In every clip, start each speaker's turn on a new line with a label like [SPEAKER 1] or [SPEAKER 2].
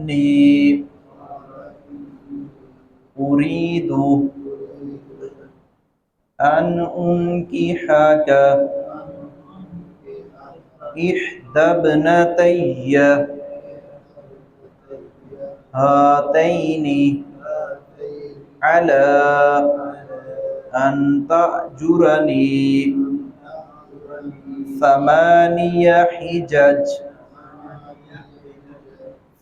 [SPEAKER 1] إني أريد أن أنكحك إحدى ابنتي هاتين على أن تأجرني 8 حجج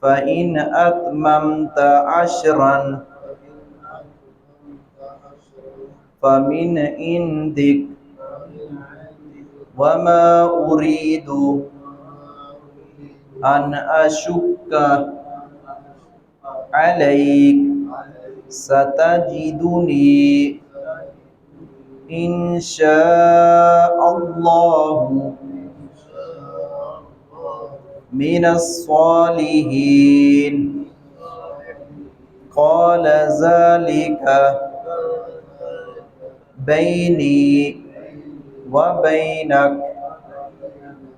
[SPEAKER 1] فإن أتممت 10 فمن عندك وما أريد أن أشك عليك ستجدني إن شاء الله من الصالحين قال ذلك بيني وبينك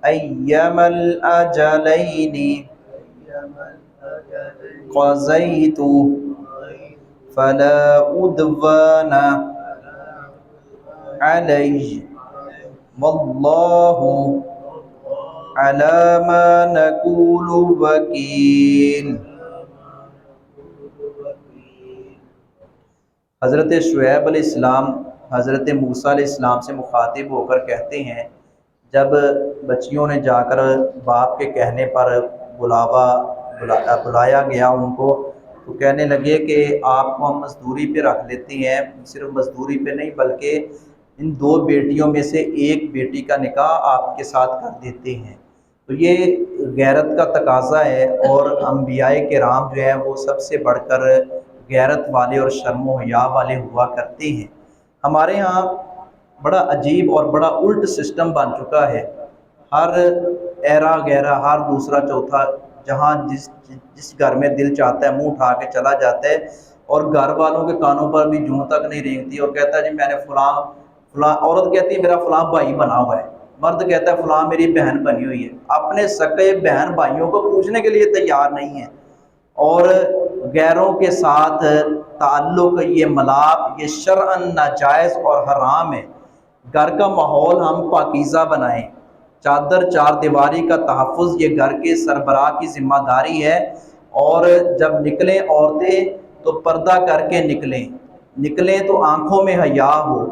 [SPEAKER 1] أيما الأجلين قضيت فلا عدوان علي والله على ما نقول وکیل۔ حضرت شعیب علیہ السلام حضرت موسیٰ علیہ السلام سے مخاطب ہو کر کہتے ہیں، جب بچیوں نے جا کر باپ کے کہنے پر بلایا گیا ان کو، تو کہنے لگے کہ آپ کو ہم مزدوری پہ رکھ لیتے ہیں، صرف مزدوری پہ نہیں بلکہ ان 2 بیٹیوں میں سے ایک بیٹی کا نکاح آپ کے ساتھ کر دیتے ہیں۔ تو یہ غیرت کا تقاضا ہے، اور انبیاء کرام جو ہیں وہ سب سے بڑھ کر غیرت والے اور شرم و حیا والے ہوا کرتے ہیں۔ ہمارے ہاں بڑا عجیب اور بڑا الٹ سسٹم بن چکا ہے، ہر ایرا گیرا ہر دوسرا چوتھا جہاں جس گھر میں دل چاہتا ہے منہ اٹھا کے چلا جاتا ہے، اور گھر والوں کے کانوں پر بھی جوں تک نہیں رینگتی، اور کہتا ہے جی میں نے فلاں عورت کہتی ہے میرا فلاں بھائی بنا ہوا ہے، مرد کہتا ہے فلاں میری بہن بنی ہوئی ہے، اپنے سکے بہن بھائیوں کو پوچھنے کے لیے تیار نہیں ہے، اور غیروں کے ساتھ تعلق یہ ملاپ یہ شرعاً ناجائز اور حرام ہے۔ گھر کا ماحول ہم پاکیزہ بنائیں، چادر چار دیواری کا تحفظ یہ گھر کے سربراہ کی ذمہ داری ہے، اور جب نکلیں عورتیں تو پردہ کر کے نکلیں تو آنکھوں میں حیا ہو،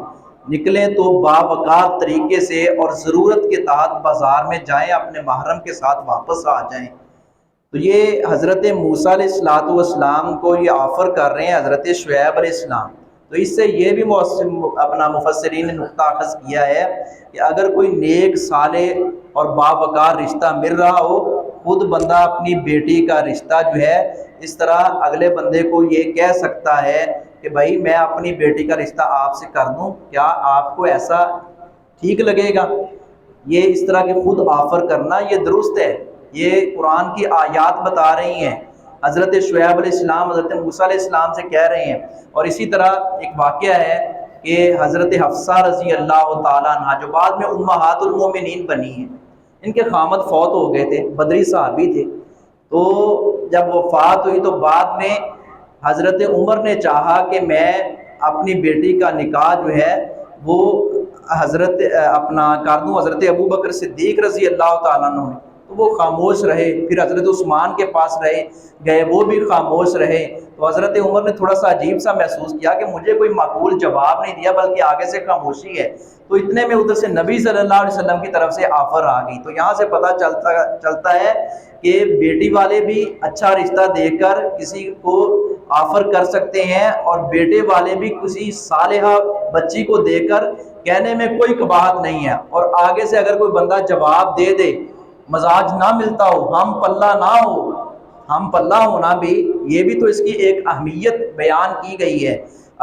[SPEAKER 1] نکلیں تو باوقار طریقے سے اور ضرورت کے تحت بازار میں جائیں، اپنے محرم کے ساتھ واپس آ جائیں۔ تو یہ حضرت موسیٰ علیہ السلام کو یہ آفر کر رہے ہیں حضرت شعیب علیہ السلام۔ تو اس سے یہ بھی اپنا مفسرین نے نقطہ اخذ کیا ہے کہ اگر کوئی نیک صالح اور باوقار رشتہ مل رہا ہو، خود بندہ اپنی بیٹی کا رشتہ جو ہے اس طرح اگلے بندے کو یہ کہہ سکتا ہے کہ بھائی میں اپنی بیٹی کا رشتہ آپ سے کر دوں، کیا آپ کو ایسا ٹھیک لگے گا؟ یہ اس طرح کے خود آفر کرنا یہ درست ہے، یہ قرآن کی آیات بتا رہی ہیں، حضرت شعیب علیہ السلام حضرت موسیٰ علیہ السلام سے کہہ رہے ہیں۔ اور اسی طرح ایک واقعہ ہے کہ حضرت حفصہ رضی اللہ تعالیٰ عنہ جو بعد میں امہات المومنین بنی ہیں، ان کے خامد فوت ہو گئے تھے، بدری صحابی تھے، تو جب وفات ہوئی تو بعد میں حضرت عمر نے چاہا کہ میں اپنی بیٹی کا نکاح جو ہے وہ حضرت اپنا کر دوں حضرت ابو بکر صدیق رضی اللہ تعالیٰ عنہ نے، تو وہ خاموش رہے، پھر حضرت عثمان کے پاس گئے وہ بھی خاموش رہے، تو حضرت عمر نے تھوڑا سا عجیب سا محسوس کیا کہ مجھے کوئی معقول جواب نہیں دیا بلکہ آگے سے خاموشی ہے، تو اتنے میں ادھر سے نبی صلی اللہ علیہ وسلم کی طرف سے آفر آ گئی۔ تو یہاں سے پتہ چلتا ہے کہ بیٹی والے بھی اچھا رشتہ دے کر کسی کو آفر کر سکتے ہیں، اور بیٹے والے بھی کسی صالحہ بچی کو دے کر کہنے میں کوئی قباحت نہیں ہے، اور آگے سے اگر کوئی بندہ جواب دے مزاج نہ ملتا ہو، ہم پلہ ہونا بھی یہ بھی تو اس کی ایک اہمیت بیان کی گئی ہے۔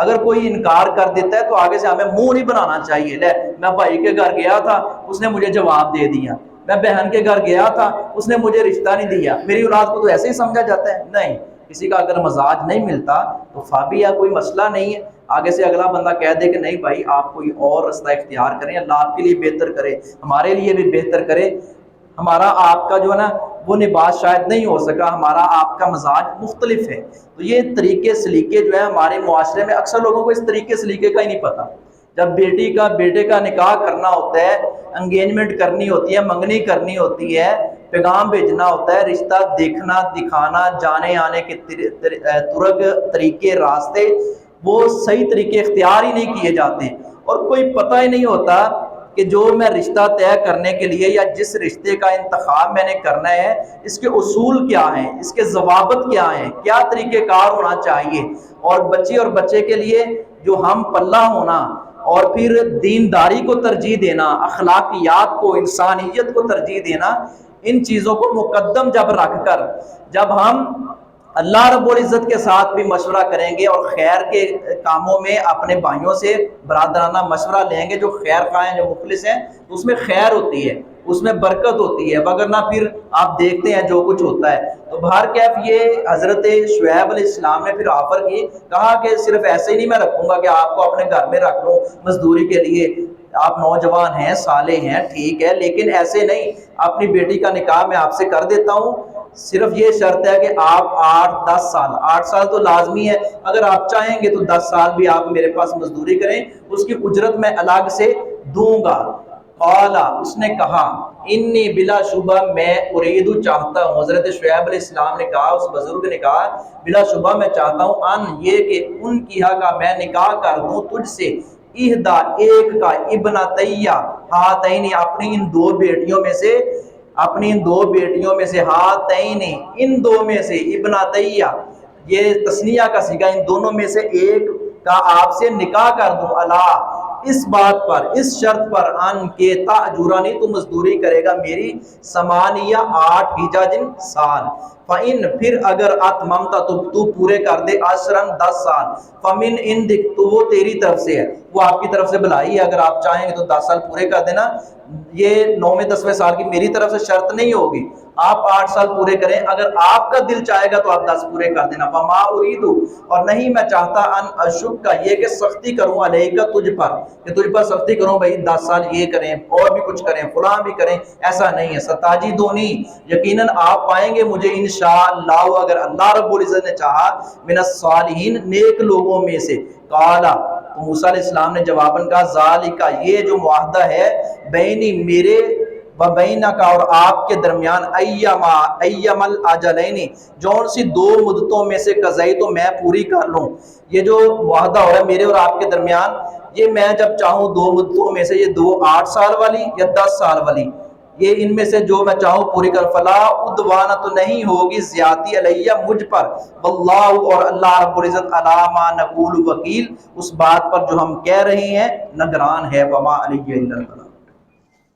[SPEAKER 1] اگر کوئی انکار کر دیتا ہے تو آگے سے ہمیں منہ نہیں بنانا چاہیے، لے میں بھائی کے گھر گیا تھا اس نے مجھے جواب دے دیا، میں بہن کے گھر گیا تھا اس نے مجھے رشتہ نہیں دیا، میری اولاد کو تو ایسے ہی سمجھا جاتا ہے۔ نہیں، کسی کا اگر مزاج نہیں ملتا تو فابیہ کوئی مسئلہ نہیں ہے، آگے سے اگلا بندہ کہہ دے کہ نہیں بھائی آپ کوئی اور رستہ اختیار کریں، اللہ آپ کے لیے بہتر کرے، ہمارے لیے بھی بہتر کرے، ہمارا آپ کا جو ہے نا وہ لباس شاید نہیں ہو سکا، ہمارا آپ کا مزاج مختلف ہے۔ تو یہ طریقے سلیقے جو ہے ہمارے معاشرے میں اکثر لوگوں کو اس طریقے سلیقے کا ہی نہیں پتہ۔ جب بیٹے کا نکاح کرنا ہوتا ہے، انگیجمنٹ کرنی ہوتی ہے، منگنی کرنی ہوتی ہے، پیغام بھیجنا ہوتا ہے، رشتہ دیکھنا دکھانا، جانے آنے کے طرق طریقے راستے وہ صحیح طریقے اختیار ہی نہیں کیے جاتے، اور کوئی پتہ ہی نہیں ہوتا کہ جو میں رشتہ طے کرنے کے لیے یا جس رشتے کا انتخاب میں نے کرنا ہے اس کے اصول کیا ہیں، اس کے ضوابط کیا ہیں، کیا طریقہ کار ہونا چاہیے، اور بچی اور بچے کے لیے جو ہم پلہ ہونا، اور پھر دینداری کو ترجیح دینا، اخلاقیات کو، انسانیت کو ترجیح دینا، ان چیزوں کو مقدم جب رکھ کر جب ہم اللہ رب العزت کے ساتھ بھی مشورہ کریں گے اور خیر کے کاموں میں اپنے بھائیوں سے برادرانہ مشورہ لیں گے جو خیر خواہ ہیں، جو مخلص ہیں، اس میں خیر ہوتی ہے، اس میں برکت ہوتی ہے، وگرنہ پھر آپ دیکھتے ہیں جو کچھ ہوتا ہے۔ تو بہرکیف یہ حضرت شعیب علیہ السلام نے پھر آفر کی، کہا کہ صرف ایسے ہی نہیں میں رکھوں گا کہ آپ کو اپنے گھر میں رکھ لوں مزدوری کے لیے، آپ نوجوان ہیں، صالح ہیں، ٹھیک ہے، لیکن ایسے نہیں، اپنی بیٹی کا نکاح میں آپ سے کر دیتا ہوں، صرف یہ شرط ہے کہ آپ 8 سال تو لازمی ہے، اگر آپ چاہیں گے تو 10 سال بھی آپ میرے پاس مزدوری کریں، اس کی اجرت میں الگ سے دوں گا۔ قالا، اس نے کہا، انی بلا شبہ میں ارید چاہتا ہوں، حضرت شعیب علیہ السلام نے کہا، اس بزرگ نے کہا، بلا شبہ میں چاہتا ہوں، ان یہ کہ ان کیا کا میں نکاح کر دوں تجھ سے، اہدا ایک کا، ابنتیہ ہاتین اپنی ان دو بیٹیوں میں سے، اپنی ان دو بیٹیوں میں سے، ہاتین ان دو میں سے، ابنتیہ یہ تثنیہ کا صیغہ، ان دونوں میں سے ایک کا آپ سے نکاح کر دوں، اللہ اس بات پر، اس شرط پر، ان کے تاجرانی تو مزدوری کرے گا میری، 8 حجاج سال، فَإِن پھر اگر اتممتا تو پورے کر دے، 10 سال، فَمِنْ عِنْدِكَ تو وہ تیری طرف سے ہے، وہ آپ کی طرف سے بلائی ہے، اگر آپ چاہیں گے تو 10 سال پورے کر دینا، یہ 9ویں 10ویں سال کی میری طرف سے شرط نہیں ہوگی، آپ 8 سال پورے کریں، اگر آپ کا دل چاہے گا تو آپ 10 پورے کر دینا، فَمَا أُرِيدُ اور نہیں میں چاہتا، ان اشک کا یہ کہ سختی کروں، علیکہ تجھ پر، کہ تجھ پر سختی کروں، بھائی 10 سال یہ کریں اور بھی کچھ کریں فلاں بھی کریں، ایسا نہیں ہے، ستاجدونی یقیناً آپ پائیں گے مجھے انشاءاللہ اگر اللہ رب العزت نے چاہا، من الصالحین نیک لوگوں میں سے، قالا تو موسیٰ علیہ السلام نے جواباً کہا، ذالکہ یہ جو معاہدہ ہے، بینی میرے و بینک اور آپ کے درمیان، ایما الاجلین جون سی 2 مدتوں میں سے، قضائی تو میں پوری کر لوں، یہ جو معاہدہ ہو رہا ہے میرے اور آپ کے درمیان، یہ میں جب چاہوں 2 مدتوں میں سے، یہ 2 8 سال والی یا 10 سال والی، یہ ان میں سے جو میں چاہوں پوری کر، فلا عدوان تو نہیں ہوگی زیادتی علیہ مجھ پر، واللہ اور اللہ رب العزت علی ما نقول وکیل اس بات پر جو ہم کہہ رہے ہیں نگران ہے، وما علیہ الا البلاغ۔